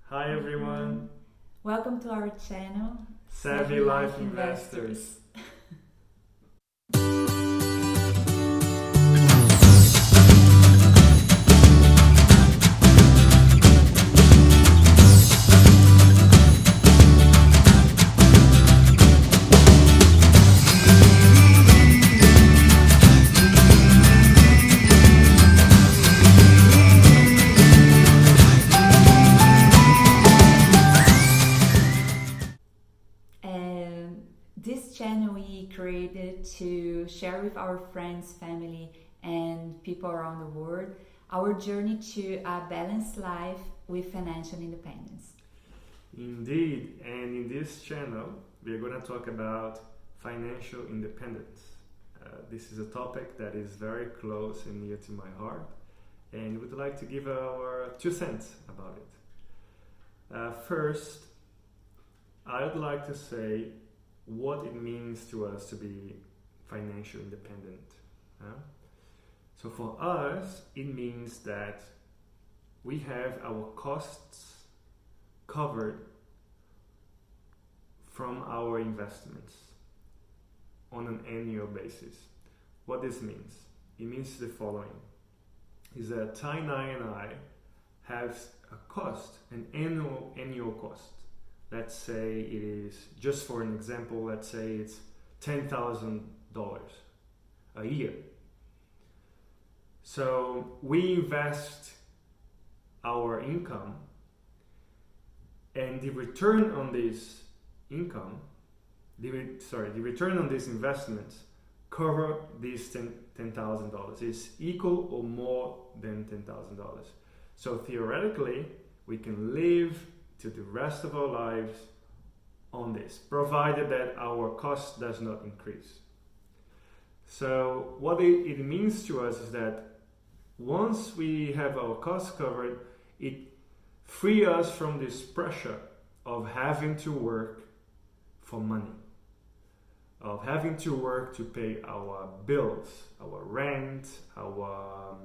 Hi everyone, Welcome to our channel, Savvy Life Investors. And this channel we created to share with our friends, family, and people around the world our journey to a balanced life with financial independence. Indeed, and in this channel, we're going to talk about financial independence. This is a topic that is very close and near to my heart, and we'd like to give our 2 cents about it. First, I would like to say what it means to us to be financially independent. So for us, it means that we have our costs covered from our investments on an annual basis. What this means? It means the following: is that Tainai and I have a cost, an annual cost. Let's say it is, just for an example, let's say it's $10,000 a year. So we invest our income, and the return on this income, the return on these investments cover these $10,000. It's equal or more than $10,000. So theoretically, we can live to the rest of our lives on this, provided that our cost does not increase. So what it means to us is that once we have our costs covered, it frees us from this pressure of having to work for money, of having to work to pay our bills, our rent, our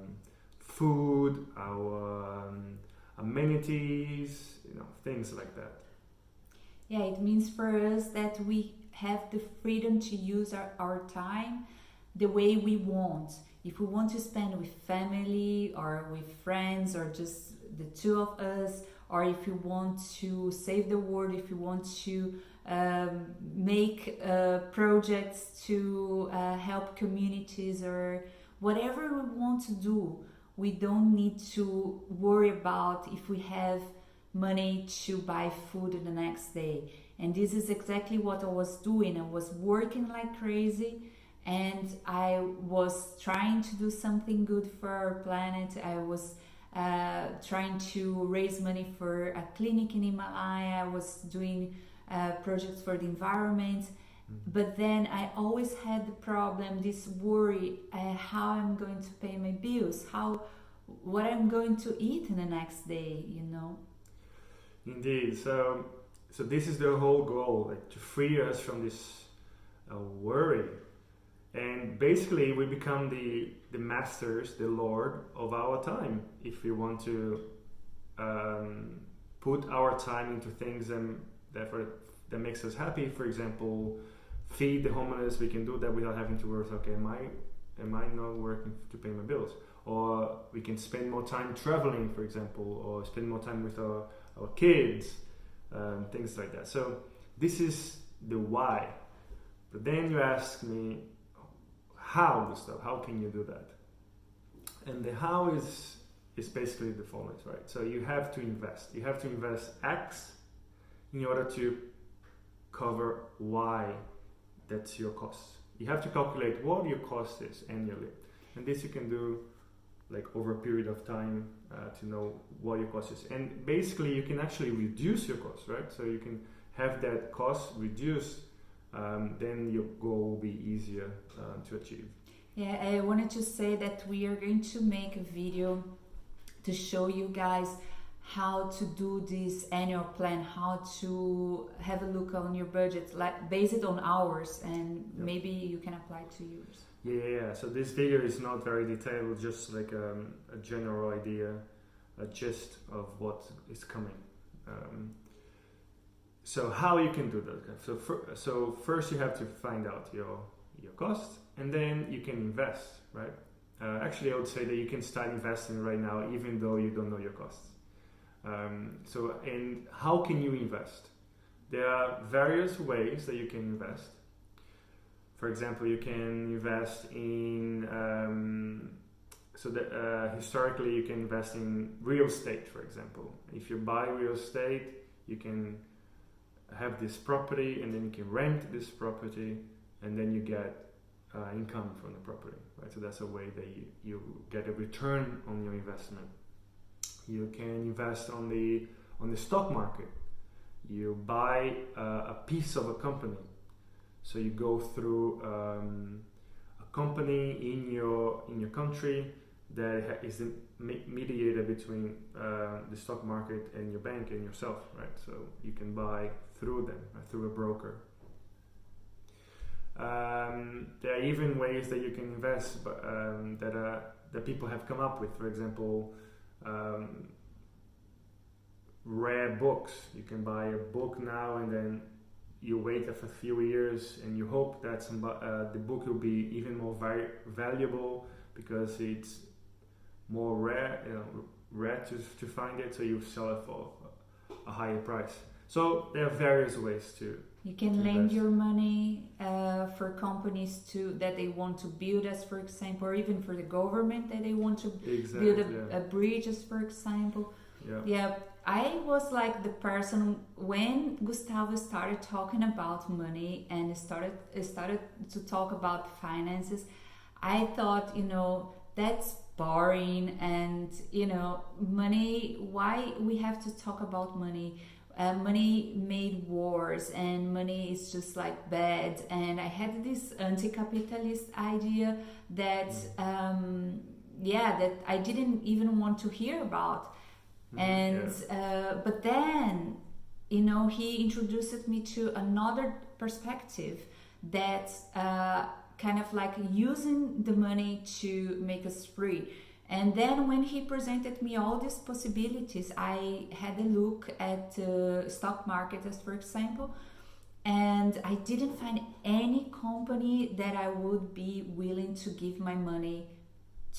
food, our amenities, things like that. Yeah, it means for us that we have the freedom to use our time the way we want. If we want to spend with family or with friends or just the two of us, or if you want to save the world, if you want to make projects to help communities or whatever we want to do, we don't need to worry about if we have money to buy food the next day. And this is exactly what I was doing. I was working like crazy, and I was trying to do something good for our planet. I was trying to raise money for a clinic in Himalaya. I was doing projects for the environment. But then I always had the problem, this worry, how I'm going to pay my bills, what I'm going to eat in the next day, Indeed. So this is the whole goal, like to free us from this worry. And basically we become the masters, the lord of our time. If we want to put our time into things that makes us happy, for example, feed the homeless, we can do that without having to worry, okay, am I not working to pay my bills? Or we can spend more time traveling, for example, or spend more time with our kids, things like that. So this is the why. But then you ask me, how, Gustav? How can you do that? And the how is basically the following, right? So you have to invest. You have to invest X in order to cover Y. That's your cost. You have to calculate what your cost is annually. And this you can do like over a period of time to know what your cost is. And basically you can actually reduce your cost, right? So you can have that cost reduced, then your goal will be easier to achieve. Yeah, I wanted to say that we are going to make a video to show you guys how to do this annual plan, how to have a look on your budget, like based on ours, and maybe you can apply to yours. Yeah, so this video is not very detailed, just like a general idea, a gist of what is coming. So how you can do that? So first you have to find out your cost, and then you can invest, right? Actually, I would say that you can start investing right now, even though you don't know your costs. And how can you invest? There are various ways that you can invest. For example, you can invest in, historically you can invest in real estate, for example. If you buy real estate, you can have this property, and then you can rent this property, and then you get income from the property, right? So that's a way that you get a return on your investment. You can invest on the stock market. You buy a piece of a company. So you go through a company in your country that is the mediator between the stock market and your bank and yourself, right? So you can buy through them, through a broker. There are even ways that you can invest, but that people have come up with. For example, rare books. You can buy a book now, and then you wait for a few years, and you hope that the book will be even more valuable because it's more rare to find it. So you sell it for a higher price. So there are various ways to. You can lend your money for companies that they want to build, as for example, or even for the government that they want to build a bridge, as for example. Yeah, I was like the person when Gustavo started talking about money and started to talk about finances. I thought, that's boring, and money. Why we have to talk about money? Money made wars, and money is just like bad. And I had this anti-capitalist idea that that I didn't even want to hear about. But then he introduced me to another perspective that kind of like using the money to make us free. And then when he presented me all these possibilities, I had a look at the stock market, as for example, and I didn't find any company that I would be willing to give my money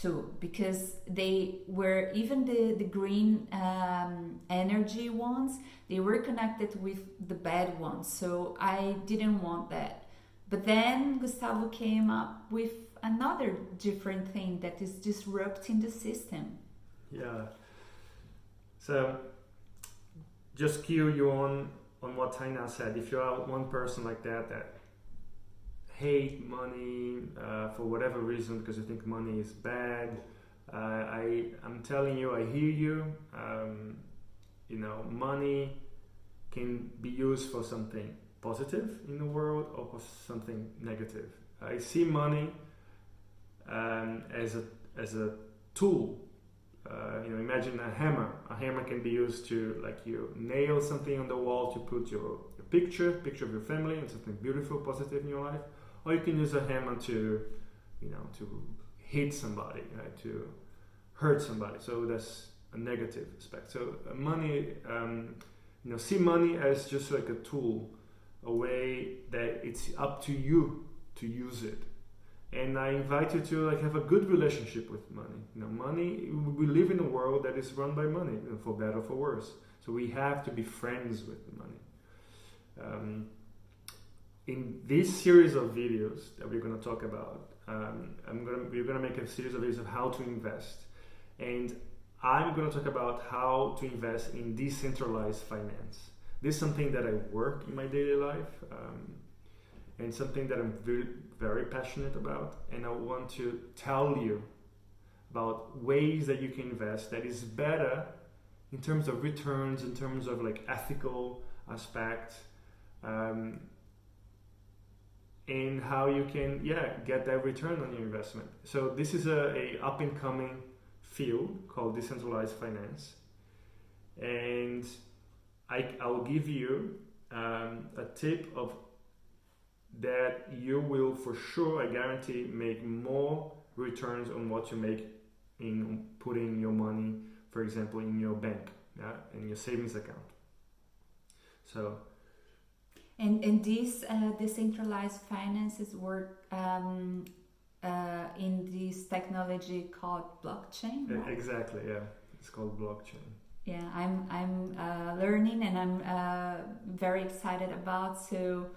to, because they were, even the green energy ones, they were connected with the bad ones. So I didn't want that. But then Gustavo came up with another different thing that is disrupting the system. Yeah. So just cue you on what Taina said. If you are one person like that hate money for whatever reason because you think money is bad, I'm telling you, I hear you. Money can be used for something positive in the world or for something negative. I see money as a tool. Imagine a hammer. A hammer can be used to, like, you nail something on the wall to put your picture of your family and something beautiful, positive in your life. Or you can use a hammer to hit somebody, right? To hurt somebody. So that's a negative aspect. So money, see money as just like a tool, a way that it's up to you to use it. And I invite you to have a good relationship with money. Money, we live in a world that is run by money, for better or for worse. So we have to be friends with the money. In this series of videos that we're going to talk about, we're going to make a series of videos of how to invest. And I'm going to talk about how to invest in decentralized finance. This is something that I work in my daily life. And something that I'm very, very passionate about, and I want to tell you about ways that you can invest that is better in terms of returns, in terms of ethical aspect, and how you can get that return on your investment. So this is a up and coming field called decentralized finance, and I'll give you a tip of that you will, for sure, I guarantee, make more returns on what you make in putting your money, for example, in your bank, in your savings account. So And these decentralized finances work in this technology called blockchain, right? Exactly, yeah. It's called blockchain. Yeah, I'm learning, and I'm very excited about. So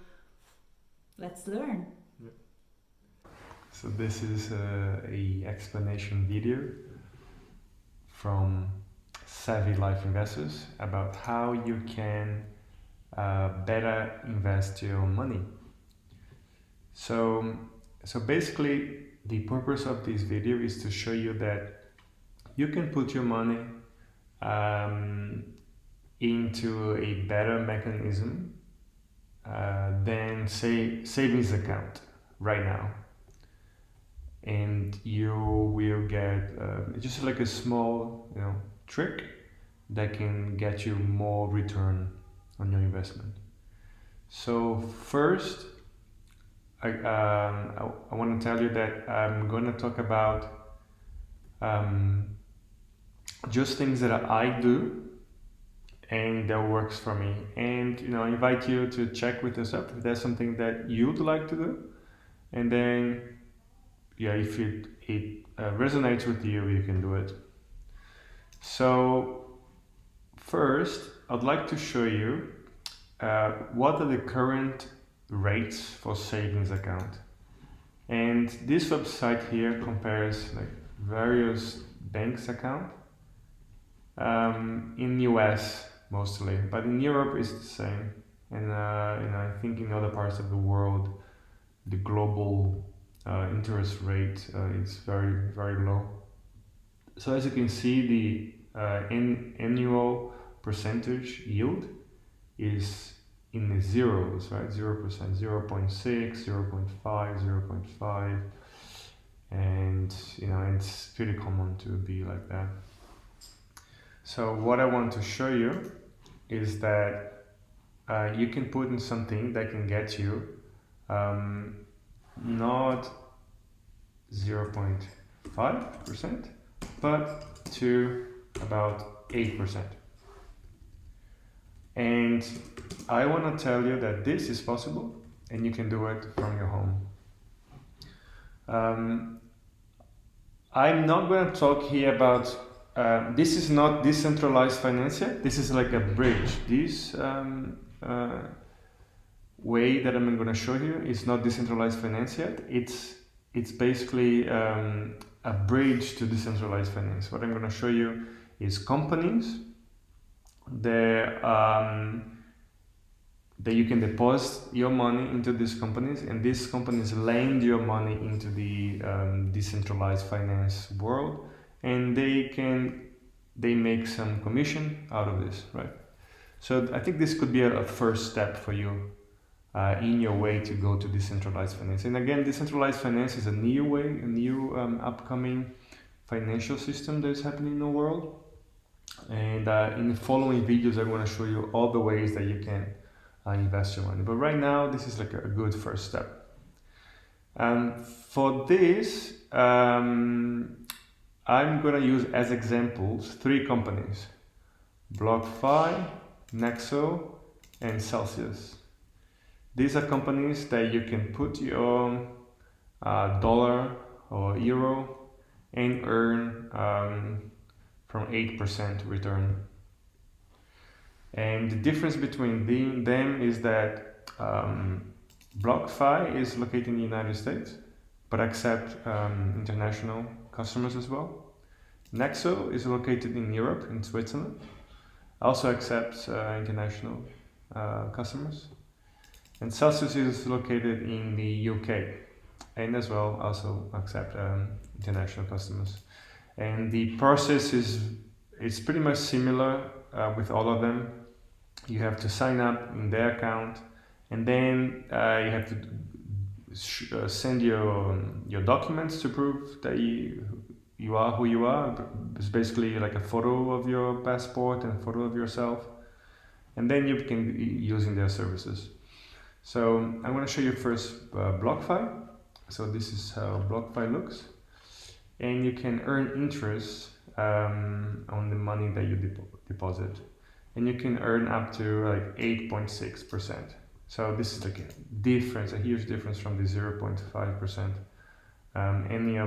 let's learn. Yeah. So this is a explanation video from savvy life investors about how you can better invest your money. So basically, the purpose of this video is to show you that you can put your money into a better mechanism than say savings account right now, and you will get just like a small trick that can get you more return on your investment. So first, I want to tell you that I'm going to talk about just things that I do and that works for me, and I invite you to check with yourself if there's something that you'd like to do, and then if it resonates with you, you can do it. So first, I'd like to show you what are the current rates for savings account, and this website here compares like various banks account in US mostly, but in Europe it's the same, and I think in other parts of the world the global interest rate is very, very low. So as you can see, the annual percentage yield is in the zeros, right? 0%, 0.6, 0.5, 0.5, and it's pretty common to be like that. So what I want to show you is that you can put in something that can get you not 0.5%, but to about 8%. And I want to tell you that this is possible, and you can do it from your home. I'm not going to talk here about this is not decentralized finance yet. This is like a bridge. This way that I'm going to show you is not decentralized finance yet. It's basically a bridge to decentralized finance. What I'm going to show you is companies that you can deposit your money into these companies, and these companies lend your money into the decentralized finance world, and they make some commission out of this, right? So I think this could be a first step for you in your way to go to decentralized finance. And again, decentralized finance is a new upcoming financial system that is happening in the world. And in the following videos, I'm going to show you all the ways that you can invest your money. But right now, this is like a good first step. For this, I'm going to use as examples 3 companies: BlockFi, Nexo, and Celsius. These are companies that you can put your dollar or euro and earn from 8% return. And the difference between them is that BlockFi is located in the United States, but accept international customers as well. Nexo is located in Europe, in Switzerland, also accepts international customers. And Celsius is located in the UK, and as well also accept international customers. And the process is pretty much similar with all of them. You have to sign up in their account, and then you have to send your documents to prove that you are who you are. It's basically like a photo of your passport and a photo of yourself, and then you can be using their services. So I'm going to show you first BlockFi. So this is how BlockFi looks, and you can earn interest on the money that you deposit. and you can earn up to like 8.6%. So this is like a difference, a huge difference from the 0.5% any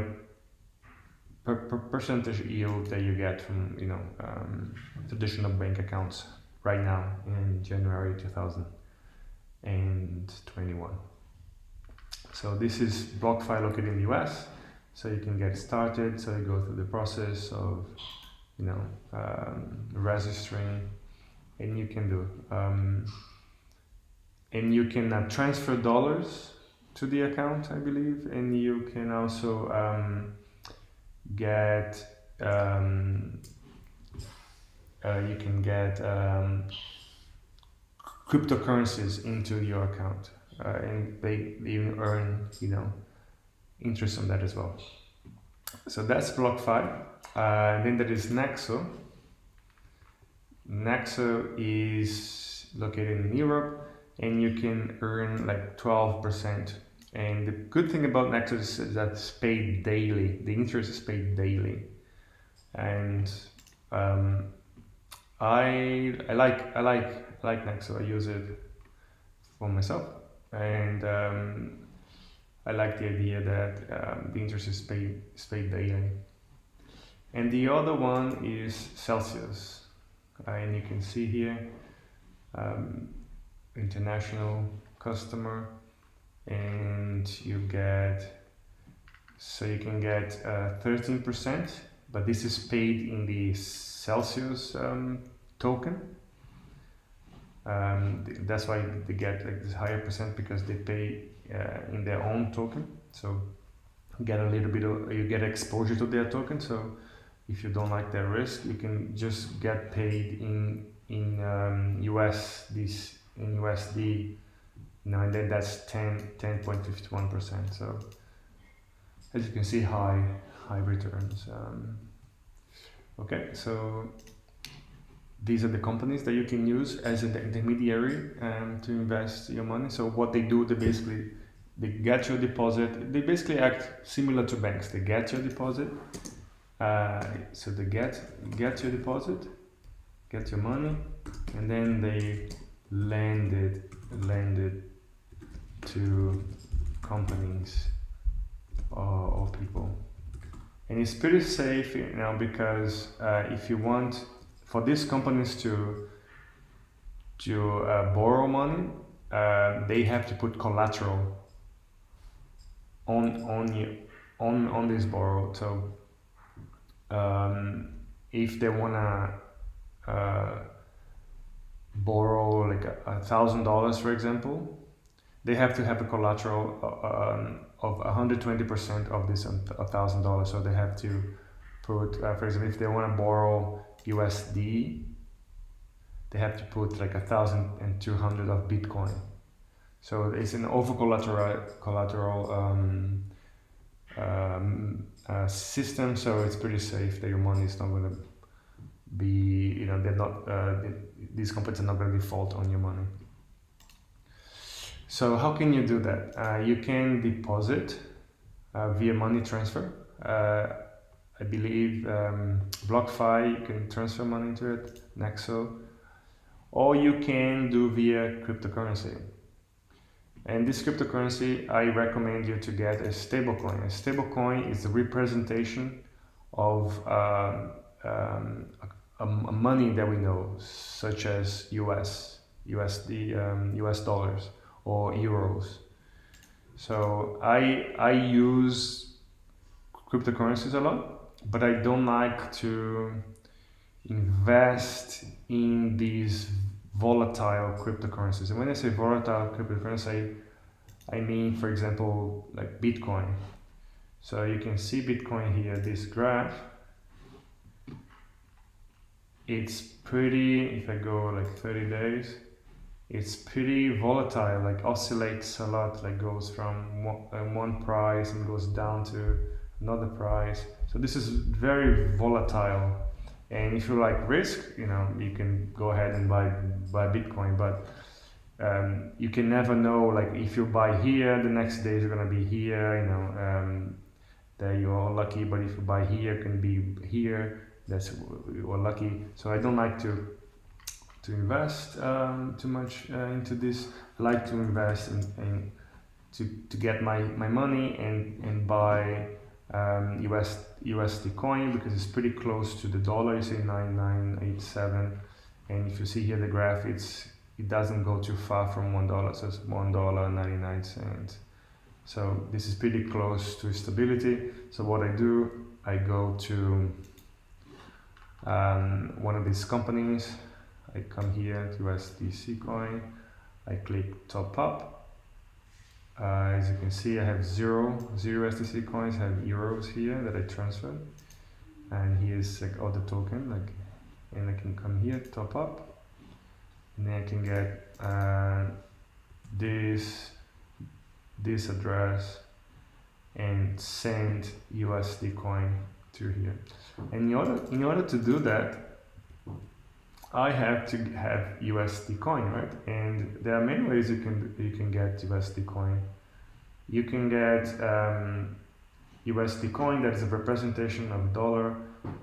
percentage yield that you get from traditional bank accounts right now in January 2021. So this is BlockFi located in the US, so you can get started. So you go through the process of registering, and you can do and you can transfer dollars to the account, I believe, and you can also get cryptocurrencies into your account, and they even earn interest on that as well. So that's BlockFi. Then there is Nexo. Nexo is located in Europe, and you can earn like 12%. And the good thing about Nexo is that it's paid daily. The interest is paid daily, and I like Nexo. I use it for myself, and I like the idea that the interest is paid daily. And the other one is Celsius, and you can see here international customer, and you can get 13%, but this is paid in the Celsius token. That's why they get like this higher percent, because they pay in their own token. So you get a little bit you get exposure to their token. So if you don't like their risk, you can just get paid in USD, and then that's 10.51%. So as you can see, high returns. Okay, so these are the companies that you can use as an intermediary to invest your money. So what they do, they get your deposit. They basically act similar to banks. They get your deposit. So they get your deposit, get your money, and then they lend it to companies or people. And it's pretty safe because if you want for these companies to borrow money, they have to put collateral on this borrow. So if they wanna borrow like $1,000, for example, they have to have a collateral of 120% of this $1,000. So they have to put, for example, if they want to borrow USD, they have to put like 1,200 of Bitcoin. So it's an over collateral system. So it's pretty safe that your money is not going to be, they're not, these companies are not going to default on your money. So how can you do that? You can deposit via money transfer. I believe BlockFi, you can transfer money into it, Nexo, or you can do via cryptocurrency. And this cryptocurrency, I recommend you to get a stablecoin. A stablecoin is the representation of a money that we know, such as USD, US dollars, or euros. So I use cryptocurrencies a lot, but I don't like to invest in these volatile cryptocurrencies. And when I say volatile cryptocurrency, I mean, for example, like Bitcoin. So you can see Bitcoin here, this graph. It's pretty, if I go like 30 days, it's pretty volatile, like oscillates a lot, like goes from one price and goes down to another price. So this is very volatile. And if you like risk, you can go ahead and buy Bitcoin, but you can never know, like if you buy here, the next day is gonna be here, that you are lucky, but if you buy here, it can be here, you're lucky. So I don't like to to invest too much into this. I like to invest in to get my money and buy USD coin because it's pretty close to the dollar. You see 9987, and if you see here the graph, it doesn't go too far from $1, so it's $1.99. So this is pretty close to stability. So what I do, I go to one of these companies. I come here to USDC coin. I click top up. As you can see, I have zero USDC coins. I have euros here that I transferred, and here's like all the token. Like, and I can come here, top up, and then I can get this address and send USD coin to here. And in order to do that, I have to have USD coin, right? And there are many ways you can get USD coin. You can get USD coin that is a representation of dollar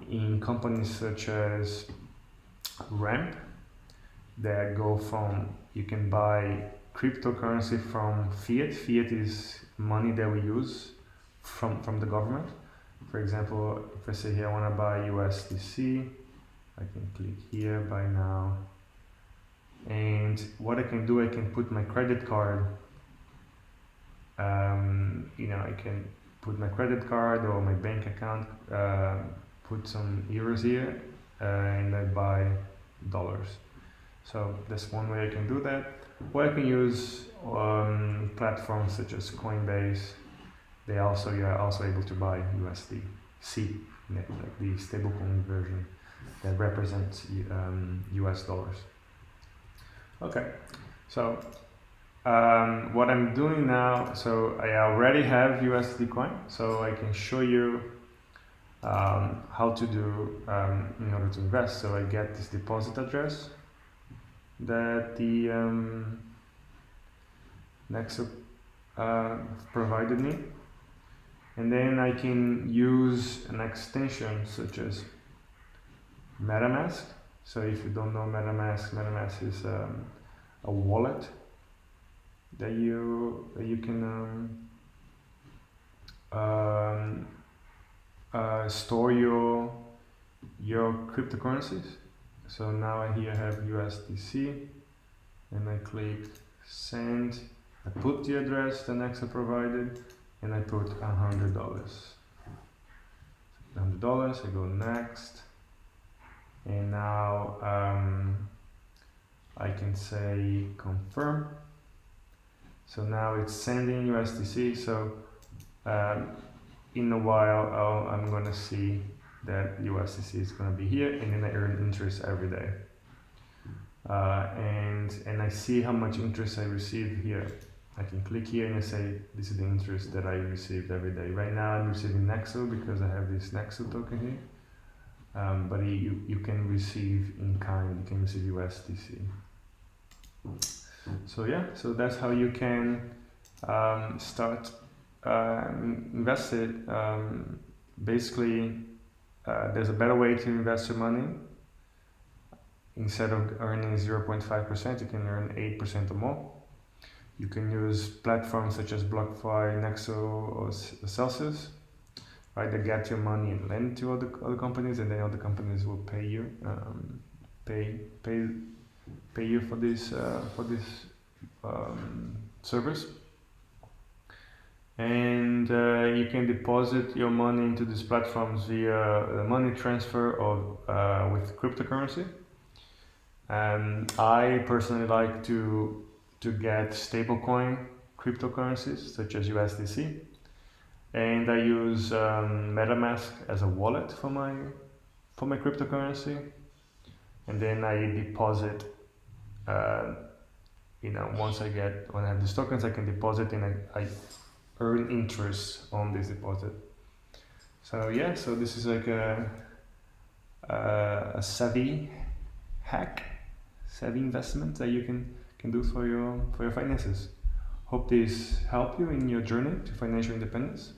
in companies such as Ramp that go from, you can buy cryptocurrency from fiat. Fiat is money that we use from the government. For example, if I say here I want to buy USDC, I can click here, buy now. And what I can do, I can put my credit card, I can put my credit card or my bank account, put some euros here, and I buy dollars. So that's one way I can do that. Or I can use platforms such as Coinbase. You're also able to buy USDC, like the stablecoin version that represents US dollars. Okay, so what I'm doing now, so I already have USD coin, so I can show you how to do in order to invest. So I get this deposit address that the Nexo provided me, and then I can use an extension such as MetaMask. So if you don't know MetaMask is a wallet that you can store your cryptocurrencies. So now I here have USDC, and I click send. I put the address the Nexo provided, and I put $100. $100. I go next. And now I can say confirm. So now it's sending USDC. So in a while I'm gonna see that USDC is gonna be here, and then I earn interest every day. And I see how much interest I receive here. I can click here and I say this is the interest that I received every day. Right now I'm receiving Nexo because I have this Nexo token here. But you can receive in kind, you can receive USDC. So yeah, so that's how you can start invested. Basically, there's a better way to invest your money. Instead of earning 0.5%, you can earn 8% or more. You can use platforms such as BlockFi, Nexo, or Celsius. Right, they get your money and lend to other companies, and then other companies will pay you, pay you for this service. And you can deposit your money into these platforms via money transfer or with cryptocurrency. And I personally like to get stablecoin cryptocurrencies such as USDC. And I use MetaMask as a wallet for my cryptocurrency, and then I deposit. Once I have these tokens, I can deposit, and I earn interest on this deposit. So yeah, so this is like a savvy investment that you can do for your finances. Hope this helped you in your journey to financial independence.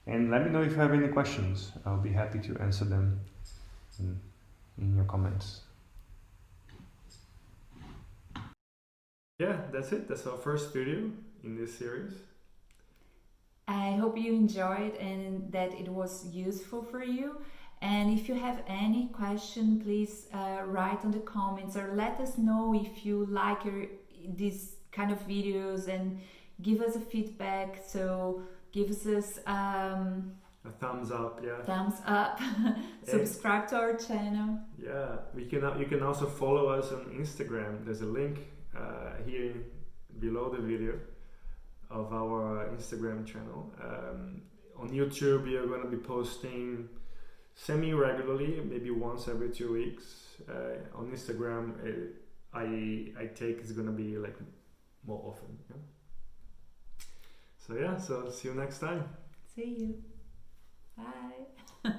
And let me know if you have any questions. I'll be happy to answer them in your comments. Yeah, that's it. That's our first video in this series. I hope you enjoyed and that it was useful for you. And if you have any question, please write on the comments or let us know if you like these kind of videos and give us a feedback. So give us A thumbs up, yeah. thumbs up. Subscribe to our channel. Yeah, you can also follow us on Instagram. There's a link here below the video of our Instagram channel. On YouTube, we are going to be posting semi-regularly, maybe once every 2 weeks. On Instagram, I take it's going to be like more often. Yeah? So see you next time. See you. Bye.